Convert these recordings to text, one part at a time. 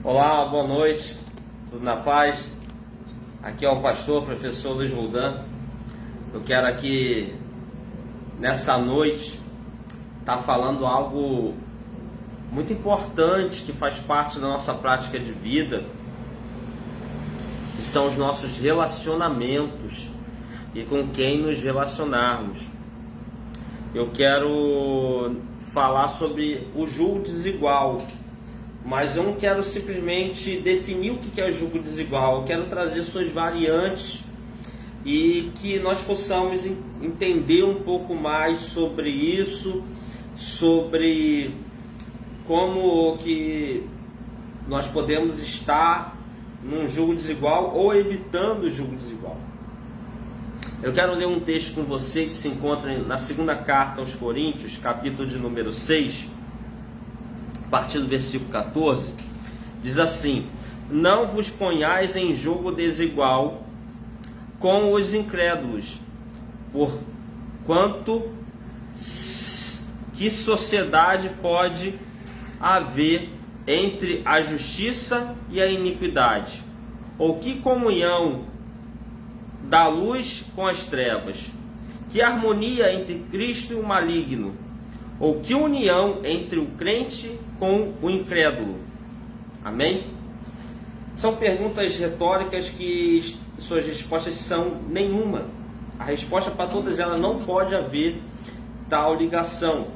Olá, boa noite, tudo na paz? Aqui é o pastor, professor Luiz Roldan. Eu quero aqui, nessa noite, estar falando algo muito importante que faz parte da nossa prática de vida, que são os nossos relacionamentos e com quem nos relacionarmos. Eu quero falar sobre o julgo desigual, mas eu não quero simplesmente definir o que é o julgo desigual. Eu quero trazer suas variantes e que nós possamos entender um pouco mais sobre isso, sobre como que nós podemos estar num julgo desigual ou evitando o julgo desigual. Eu quero ler um texto com você que se encontra na segunda carta aos Coríntios, capítulo de número 6, a partir do versículo 14, diz assim: não vos ponhais em julgo desigual com os incrédulos, porquanto que sociedade pode haver entre a justiça e a iniquidade? Ou que comunhão da luz com as trevas? Que harmonia entre Cristo e o maligno? Ou que união entre o crente com o incrédulo? Amém? São perguntas retóricas que suas respostas são nenhuma. A resposta para todas elas: não pode haver tal ligação.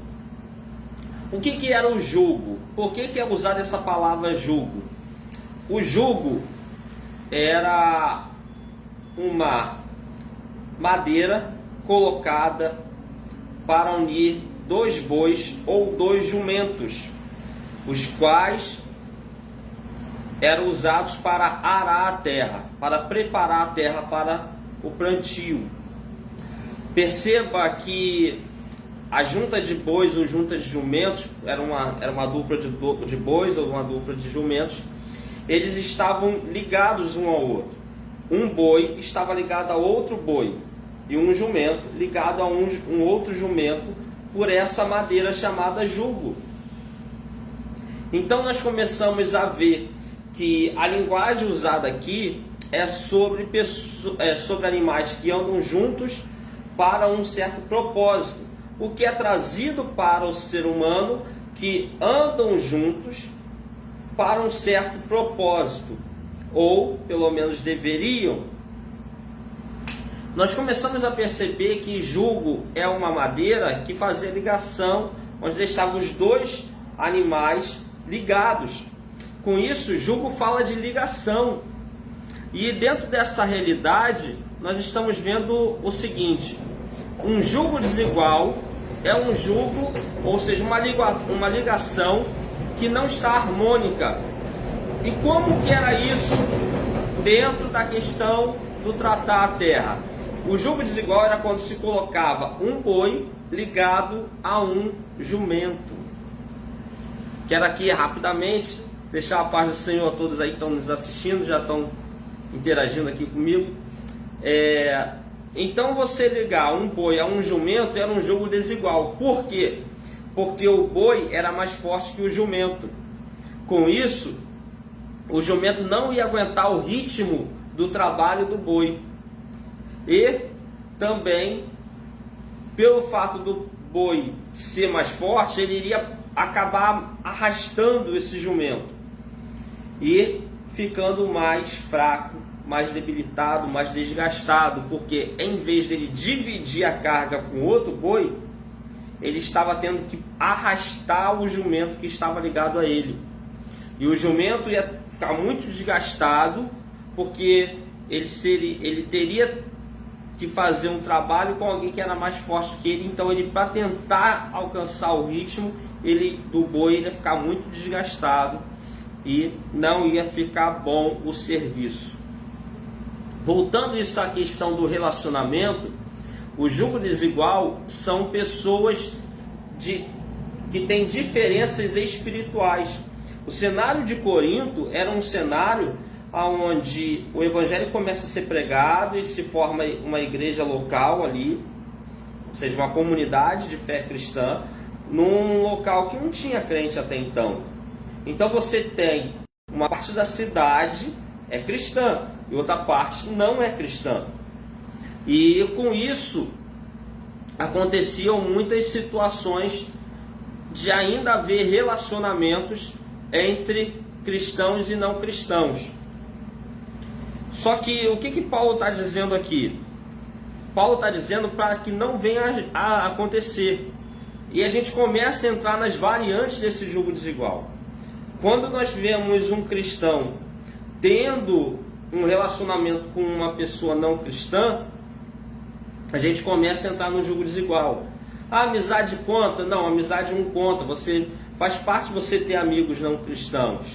O que era o jugo? Por que é usada essa palavra jugo? O jugo era uma madeira colocada para unir dois bois ou dois jumentos, os quais eram usados para arar a terra, para preparar a terra para o plantio. Perceba que a junta de bois ou junta de jumentos era uma dupla de bois ou uma dupla de jumentos. Eles estavam ligados um ao outro. Um boi estava ligado a outro boi e um jumento ligado a um outro jumento por essa madeira chamada jugo. Então nós começamos a ver que a linguagem usada aqui é sobre animais que andam juntos para um certo propósito. O que é trazido para o ser humano que andam juntos para um certo propósito, ou pelo menos deveriam. Nós começamos a perceber que jugo é uma madeira que fazia ligação, onde deixava os dois animais ligados. Com isso, jugo fala de ligação. E dentro dessa realidade, nós estamos vendo o seguinte: um jugo desigual é um jugo, ou seja, uma ligação que não está harmônica. E como que era isso dentro da questão do tratar a terra? O jugo desigual era quando se colocava um boi ligado a um jumento. Quero aqui rapidamente deixar a paz do Senhor a todos aí que estão nos assistindo, já estão interagindo aqui comigo. Então você ligar um boi a um jumento era um jugo desigual. Por quê? Porque o boi era mais forte que o jumento. Com isso, o jumento não ia aguentar o ritmo do trabalho do boi. E também, pelo fato do boi ser mais forte, ele iria acabar arrastando esse jumento e ficando mais fraco, mais debilitado, mais desgastado, porque em vez dele dividir a carga com outro boi, ele estava tendo que arrastar o jumento que estava ligado a ele. E o jumento ia ficar muito desgastado, porque ele teria que fazer um trabalho com alguém que era mais forte que ele. Então ele, para tentar alcançar o ritmo do boi, ele ia ficar muito desgastado e não ia ficar bom o serviço. Voltando isso à questão do relacionamento, o jugo desigual são pessoas que têm diferenças espirituais. O cenário de Corinto era um cenário onde o evangelho começa a ser pregado e se forma uma igreja local ali, ou seja, uma comunidade de fé cristã, num local que não tinha crente até então. Então você tem uma parte da cidade é cristã e outra parte não é cristã. E com isso aconteciam muitas situações de ainda haver relacionamentos entre cristãos e não cristãos. Só que o que Paulo está dizendo aqui? Paulo está dizendo para que não venha a acontecer. E a gente começa a entrar nas variantes desse jugo desigual. Quando nós vemos um cristão tendo um relacionamento com uma pessoa não cristã, a gente começa a entrar no jugo desigual. A amizade conta? Não, a amizade não conta. Você faz parte de você ter amigos não cristãos.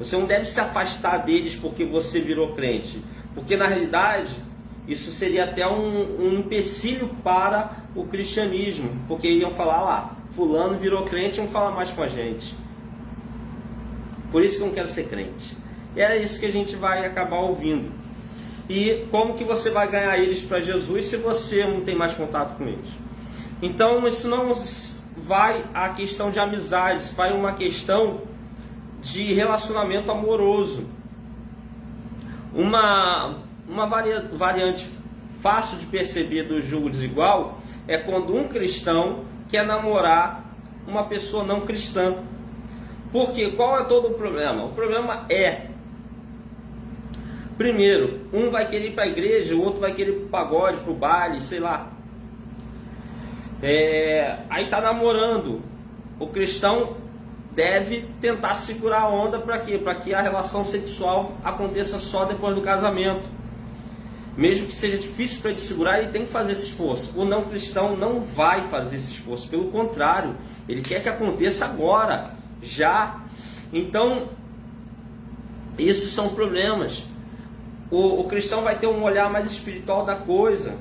Você não deve se afastar deles porque você virou crente. Porque na realidade isso seria até um empecilho para o cristianismo. Porque iriam falar lá, fulano virou crente e não fala mais com a gente. Por isso que eu não quero ser crente. E era isso que a gente vai acabar ouvindo. E como que você vai ganhar eles para Jesus se você não tem mais contato com eles? Então isso não vai a questão de amizades, vai uma questão de relacionamento amoroso. Uma variante fácil de perceber do jugo desigual é quando um cristão quer namorar uma pessoa não cristã. Porque qual é todo o problema? O problema é, primeiro, um vai querer ir para a igreja, o outro vai querer ir para o pagode, para o baile, sei lá. Aí está namorando. O cristão deve tentar segurar a onda para quê? Para que a relação sexual aconteça só depois do casamento. Mesmo que seja difícil para ele segurar, ele tem que fazer esse esforço. O não cristão não vai fazer esse esforço, pelo contrário, ele quer que aconteça agora, já. Então, esses são problemas. O cristão vai ter um olhar mais espiritual da coisa,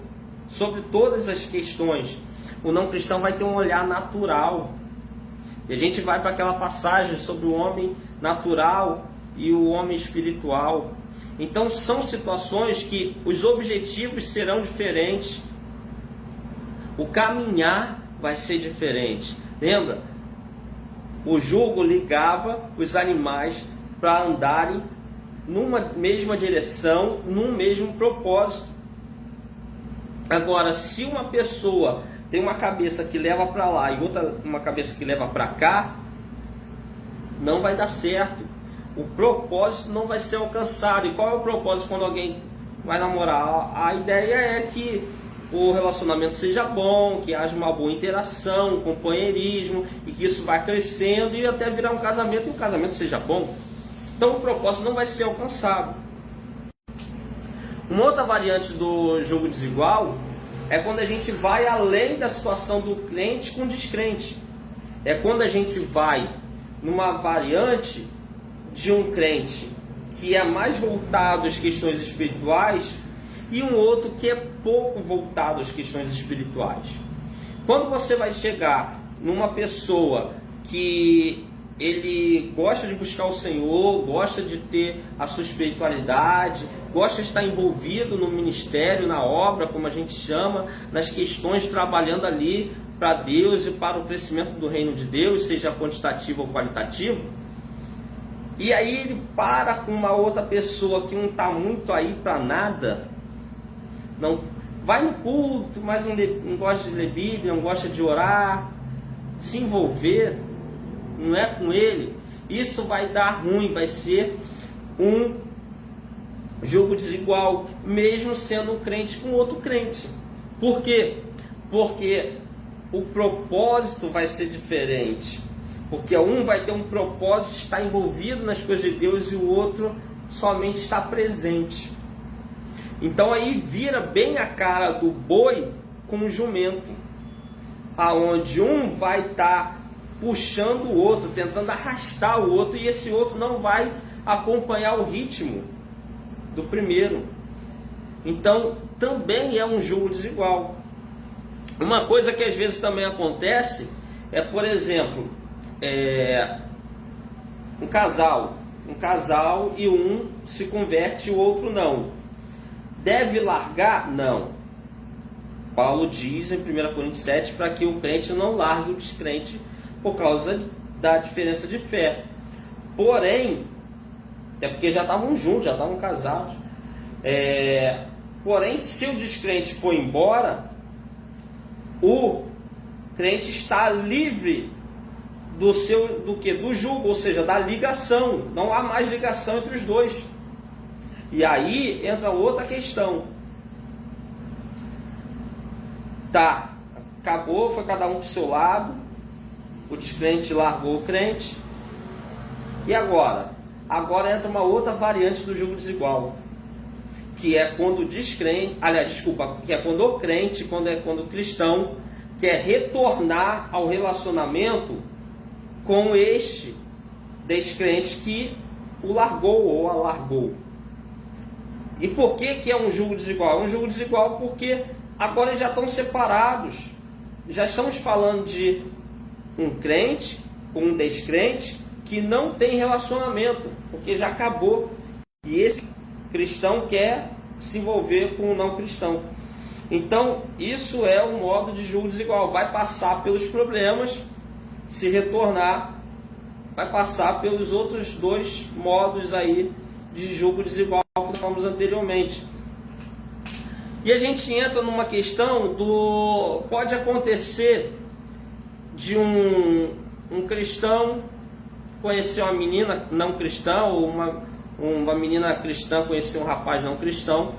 sobre todas as questões. O não cristão vai ter um olhar natural. E a gente vai para aquela passagem sobre o homem natural e o homem espiritual. Então são situações que os objetivos serão diferentes. O caminhar vai ser diferente. Lembra? O jugo ligava os animais para andarem numa mesma direção, num mesmo propósito. Agora, se uma pessoa tem uma cabeça que leva para lá e outra uma cabeça que leva para cá, não vai dar certo. O propósito não vai ser alcançado. E qual é o propósito quando alguém vai namorar? A ideia é que o relacionamento seja bom, que haja uma boa interação, um companheirismo, e que isso vai crescendo e até virar um casamento, e o casamento seja bom. Então o propósito não vai ser alcançado. Uma outra variante do jogo desigual é quando a gente vai além da situação do crente com o descrente. É quando a gente vai numa variante de um crente que é mais voltado às questões espirituais e um outro que é pouco voltado às questões espirituais. Quando você vai chegar numa pessoa que ele gosta de buscar o Senhor, gosta de ter a sua espiritualidade, gosta de estar envolvido no ministério, na obra, como a gente chama, nas questões, trabalhando ali para Deus e para o crescimento do reino de Deus, seja quantitativo ou qualitativo, e aí ele para com uma outra pessoa que não está muito aí para nada, não vai no culto, mas não gosta de ler Bíblia, não gosta de orar, se envolver, não é com ele, isso vai dar ruim, vai ser um jogo desigual, mesmo sendo um crente com outro crente. Por quê? Porque o propósito vai ser diferente. Porque um vai ter um propósito, está envolvido nas coisas de Deus, e o outro somente está presente. Então aí vira bem a cara do boi com o jumento, aonde um vai estar puxando o outro, tentando arrastar o outro, e esse outro não vai acompanhar o ritmo do primeiro. Então também é um jogo desigual. Uma coisa que às vezes também acontece é, por exemplo, um casal e um se converte e o outro não. Deve largar? Não. Paulo diz em 1 Coríntios 7 para que o crente não largue o descrente por causa da diferença de fé. Porém, até porque já estavam juntos, já estavam casados. Porém, se o descrente for embora, o crente está livre do jugo, ou seja, da ligação. Não há mais ligação entre os dois. E aí entra outra questão. Tá, acabou, foi cada um pro seu lado, o descrente largou o crente. E agora? Agora entra uma outra variante do jugo desigual, que é quando o descrente, que é quando o crente, quando o cristão quer retornar ao relacionamento com este descrente que o largou ou a largou. E por que é um jugo desigual? É um jugo desigual porque agora eles já estão separados. Já estamos falando de um crente com um descrente que não tem relacionamento, porque já acabou. E esse cristão quer se envolver com o não cristão. Então, isso é um modo de jugo desigual. Vai passar pelos problemas, se retornar, vai passar pelos outros dois modos aí de jugo desigual que falamos anteriormente. E a gente entra numa questão do... Pode acontecer de um cristão conhecer uma menina não cristã, ou uma menina cristã conhecer um rapaz não cristão,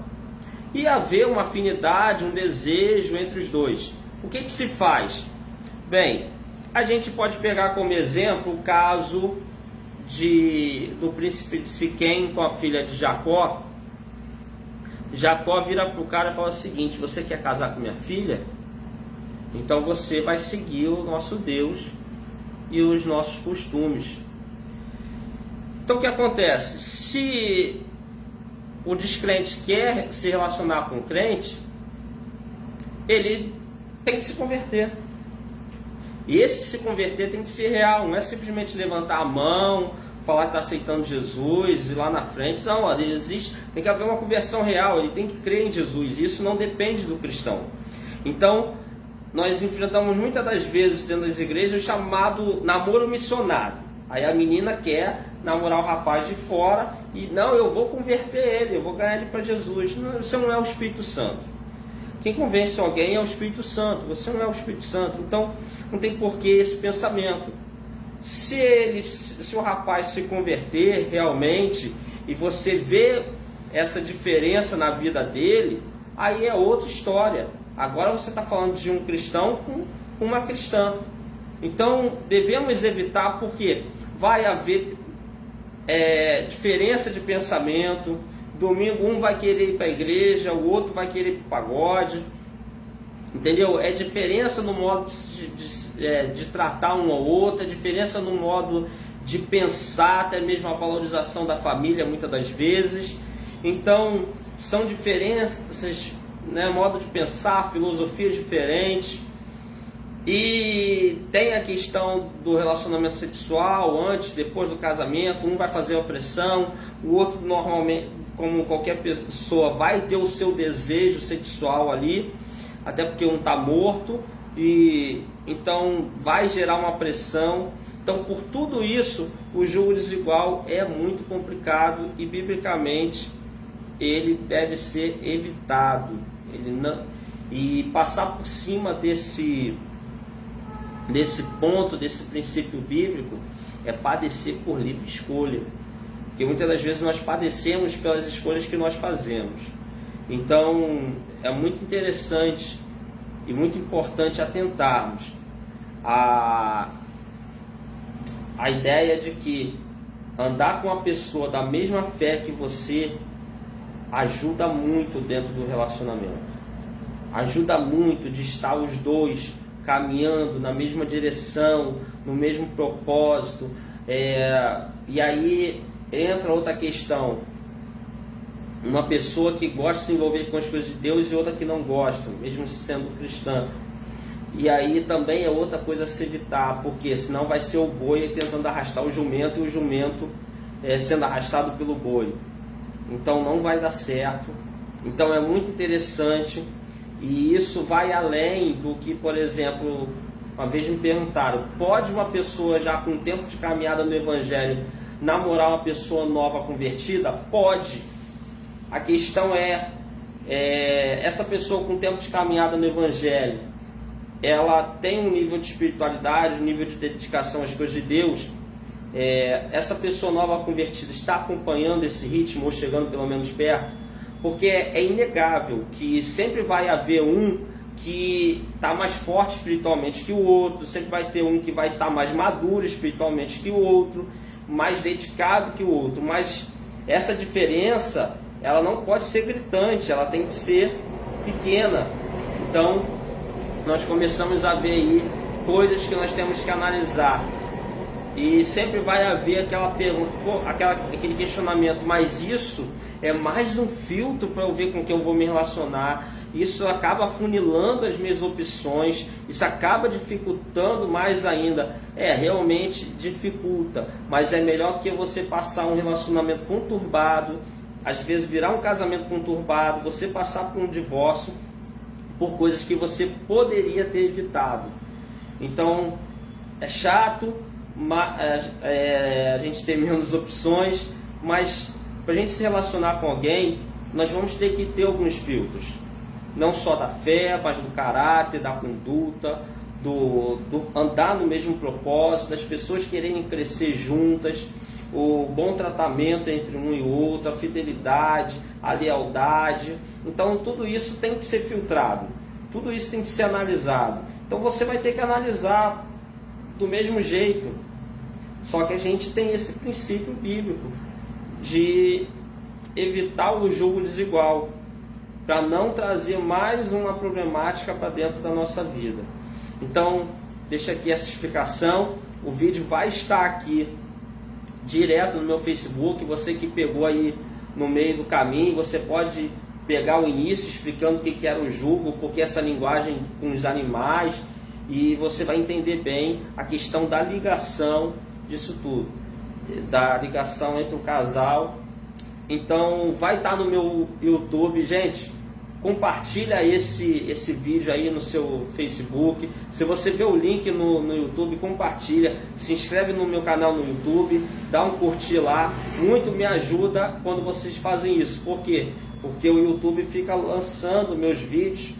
e haver uma afinidade, um desejo entre os dois. O que se faz? Bem, a gente pode pegar como exemplo o caso do príncipe de Siquém com a filha de Jacó. Jacó vira para o cara e fala o seguinte: você quer casar com minha filha? Então você vai seguir o nosso Deus e os nossos costumes. Então o que acontece? Se o descrente quer se relacionar com o crente, ele tem que se converter. E esse se converter tem que ser real, não é simplesmente levantar a mão, falar que está aceitando Jesus e lá na frente. Não, tem que haver uma conversão real, ele tem que crer em Jesus. Isso não depende do cristão. Então, nós enfrentamos muitas das vezes dentro das igrejas o chamado namoro missionário. Aí a menina quer namorar o rapaz de fora e não, eu vou converter ele, eu vou ganhar ele para Jesus. Não, você não é o Espírito Santo. Quem convence alguém é o Espírito Santo, você não é o Espírito Santo. Então não tem porquê esse pensamento. Se o rapaz se converter realmente e você vê essa diferença na vida dele, aí é outra história. Agora você está falando de um cristão com uma cristã. Então devemos evitar, porque vai haver diferença de pensamento. Domingo um vai querer ir para a igreja, o outro vai querer ir para o pagode. Entendeu? É diferença no modo de tratar um ao outro, é diferença no modo de pensar, até mesmo a valorização da família muitas das vezes. Então são diferenças, né, modo de pensar, filosofias diferentes. E tem a questão do relacionamento sexual antes, depois do casamento. Um vai fazer a pressão, o outro normalmente, como qualquer pessoa, vai ter o seu desejo sexual ali, até porque um está morto, e então vai gerar uma pressão. Então, por tudo isso, o jugo desigual é muito complicado e biblicamente ele deve ser evitado. E passar por cima desse ponto, desse princípio bíblico, é padecer por livre escolha. Porque muitas das vezes nós padecemos pelas escolhas que nós fazemos. Então é muito interessante e muito importante atentarmos a ideia de que andar com uma pessoa da mesma fé que você ajuda muito dentro do relacionamento. Ajuda muito de estar os dois caminhando na mesma direção, no mesmo propósito. E aí entra outra questão: uma pessoa que gosta de se envolver com as coisas de Deus e outra que não gosta, mesmo sendo cristã. E aí também é outra coisa a se evitar, porque senão vai ser o boi tentando arrastar o jumento e o jumento sendo arrastado pelo boi. Então não vai dar certo. Então é muito interessante, e isso vai além do que, por exemplo, uma vez me perguntaram: pode uma pessoa já com tempo de caminhada no Evangelho namorar uma pessoa nova convertida? Pode. A questão essa pessoa com tempo de caminhada no Evangelho, ela tem um nível de espiritualidade, um nível de dedicação às coisas de Deus? Essa pessoa nova convertida está acompanhando esse ritmo ou chegando pelo menos perto? Porque é inegável que sempre vai haver um que está mais forte espiritualmente que o outro, sempre vai ter um que vai estar mais maduro espiritualmente que o outro, mais dedicado que o outro, mas essa diferença, ela não pode ser gritante, ela tem que ser pequena. Então, nós começamos a ver aí coisas que nós temos que analisar. E sempre vai haver aquela pergunta, aquele questionamento, mas isso é mais um filtro para eu ver com quem eu vou me relacionar. Isso acaba afunilando as minhas opções, isso acaba dificultando mais ainda. Realmente dificulta, mas é melhor do que você passar um relacionamento conturbado, às vezes virar um casamento conturbado, você passar por um divórcio, por coisas que você poderia ter evitado. Então, é chato, a gente tem menos opções, mas para a gente se relacionar com alguém, nós vamos ter que ter alguns filtros, não só da fé, mas do caráter, da conduta, do andar no mesmo propósito, das pessoas quererem crescer juntas, o bom tratamento entre um e outro, a fidelidade, a lealdade. Então tudo isso tem que ser filtrado, tudo isso tem que ser analisado. Então você vai ter que analisar do mesmo jeito, só que a gente tem esse princípio bíblico de evitar o julgo desigual, para não trazer mais uma problemática para dentro da nossa vida. Então, deixa aqui essa explicação. O vídeo vai estar aqui direto no meu Facebook. Você que pegou aí no meio do caminho, você pode pegar o início explicando o que era o jugo, porque essa linguagem com os animais, e você vai entender bem a questão da ligação disso tudo, da ligação entre o casal. Então vai estar no meu YouTube, gente. Compartilha esse vídeo aí no seu Facebook. Se você vê o link no YouTube, compartilha. Se inscreve no meu canal no YouTube, dá um curtir lá. Muito me ajuda quando vocês fazem isso. Por quê? Porque o YouTube fica lançando meus vídeos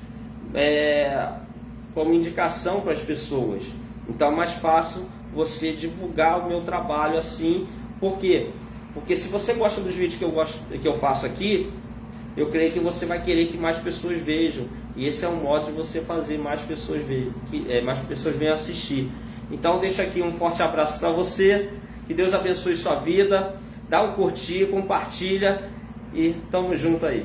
como indicação para as pessoas. Então é mais fácil você divulgar o meu trabalho assim. Por quê? Porque se você gosta dos vídeos que eu faço aqui, eu creio que você vai querer que mais pessoas vejam. E esse é um modo de você fazer mais pessoas mais pessoas venham assistir. Então deixo aqui um forte abraço para você. Que Deus abençoe sua vida. Dá um curtir, compartilha e tamo junto aí.